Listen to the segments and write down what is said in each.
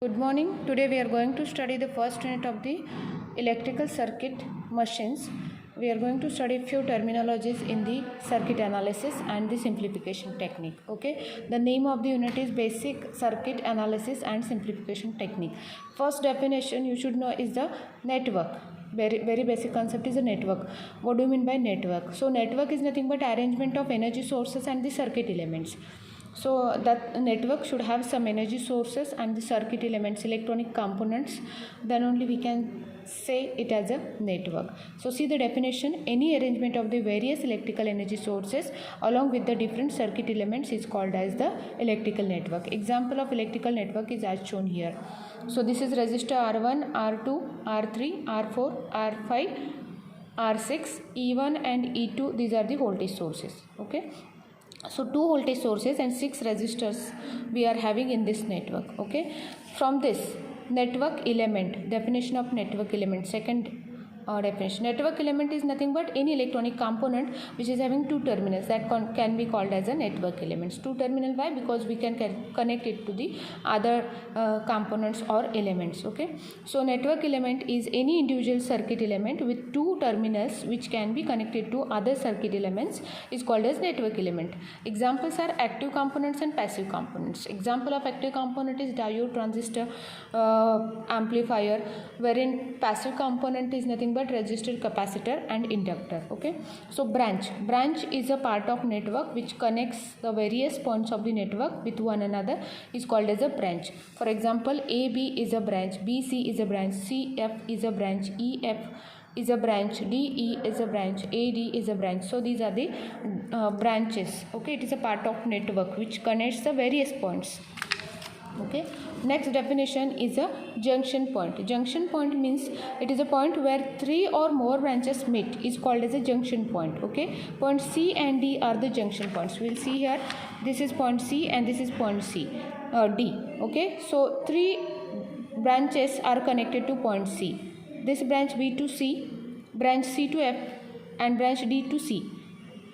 Good morning. Today we are going to study the first unit of the electrical circuit machines. We are going to study few terminologies in the circuit analysis and the simplification technique. Okay. The name of the unit is basic circuit analysis and simplification technique. First definition you should know is the network. Very basic concept is a network. What do you mean by network? So network is nothing but arrangement of energy sources and the circuit elements. So that network should have some energy sources and the circuit elements, electronic components, then only we can say it as a network. So see the definition: any arrangement of the various electrical energy sources along with the different circuit elements is called as the electrical network. Example of electrical network is as shown here. So this is resistor R1, R2, R3, R4, R5, R6, E1 and E2. These are the voltage sources. Okay. So 2 voltage sources and 6 resistors we are having in this network. Okay. From this network element, definition of network element, second definition: network element is nothing but any electronic component which is having 2 terminals, that can be called as a network elements. 2 terminal, why? Because we can connect it to the other components or elements. Okay. So network element is any individual circuit element with 2 terminals which can be connected to other circuit elements is called as network element. Examples are active components and passive components. Example of active component is diode, transistor, amplifier, wherein passive component is nothing but resistor, capacitor and inductor. Okay. So branch is a part of network which connects the various points of the network with one another is called as a branch. For example, AB is a branch, BC is a branch, CF is a branch, EF is a branch, DE is a branch, AD is a branch. So these are the branches. Okay. It is a part of network which connects the various points. Okay. Next definition is a junction point. Junction point means it is a point where 3 or more branches meet is called as a junction point. Okay. Point C and D are the junction points. We will see here, this is point C and this is point D. Okay. So 3 branches are connected to point C. This branch B to C, branch C to F and branch D to C.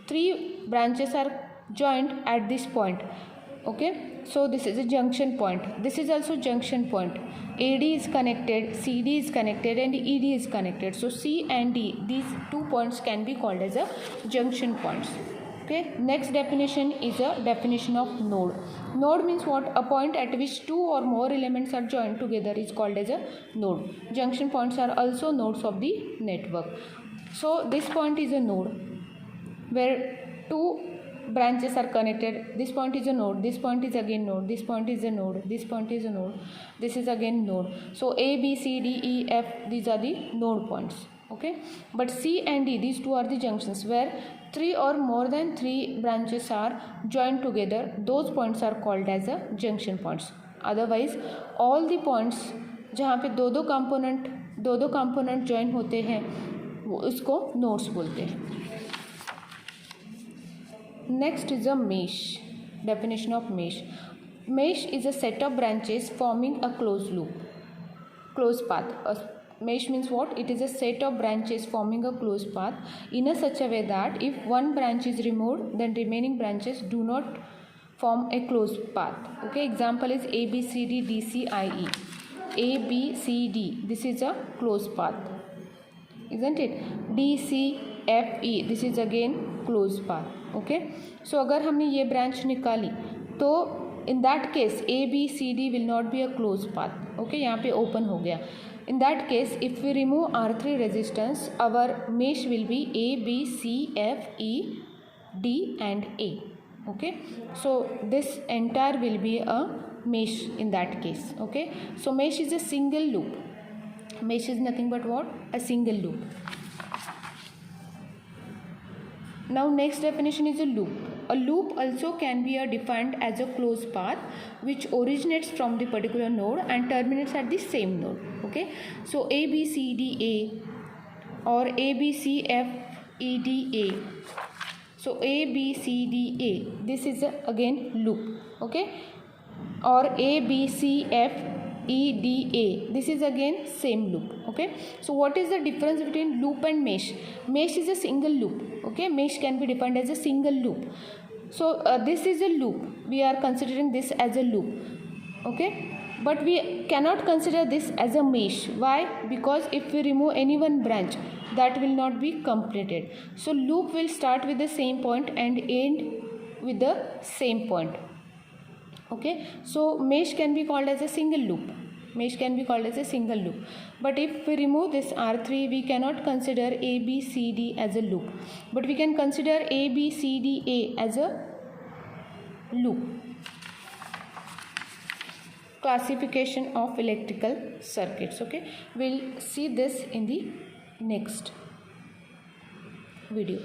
3 branches are joined at this point. Okay. So this is a junction point. This is also junction point. AD is connected, CD is connected and ED is connected. So C and D, these 2 points can be called as a junction points. Okay. Next definition is a definition of node. Node means what? A point at which 2 or more elements are joined together is called as a node. Junction points are also nodes of the network. So this point is a node where 2 branches are connected. This point is a node, this point is again node, this point is a node, this point is a node, this is again node. So A, B, C, D, E, F, these are the node points. Okay. But C and D, these 2 are the junctions where 3 or more than 3 branches are joined together. Those points are called as a junction points. Otherwise all the points जहाँ पे दो दो component join होते हैं वो उसको nodes बोलते हैं. Next is a mesh. Definition of mesh. Mesh is a set of branches forming a closed loop, closed path. A mesh means what? It is a set of branches forming a closed path in a such a way that if one branch is removed, then remaining branches do not form a closed path. Okay. Example is A, B, C, D, D, C, I, E. A, B, C, D. This is a closed path, isn't it? D, C, F, E. This is again closed path. Okay. So अगर हमने ये branch निकाली तो in that case A B C D will not be a close path. Okay. यहाँ पे open हो गया. In that case if we remove R3 resistance our mesh will be A, B, C, F, E, D and A. Okay. So this entire will be a mesh in that case. Okay. So mesh is a single loop. Mesh is nothing but what? A single loop. Now next definition is a loop. A loop also can be defined as a closed path which originates from the particular node and terminates at the same node. Okay. So A, B, C, D, A or A, B, C, F, E, D, A. So A, B, C, D, A. This is again loop. Okay. Or A, B, C, F, E, D, A. This is again same loop. Okay. So what is the difference between loop and mesh? Mesh is a single loop. Okay. Mesh can be defined as a single loop. So this is a loop. We are considering this as a loop. Okay. but we cannot consider this as a mesh. Why? Because if we remove any one branch, that will not be completed. So loop will start with the same point and end with the same point. Okay, so mesh can be called as a single loop. Mesh can be called as a single loop. But if we remove this R3, we cannot consider A, B, C, D as a loop. But we can consider A, B, C, D, A as a loop. Classification of electrical circuits. Okay, we'll see this in the next video.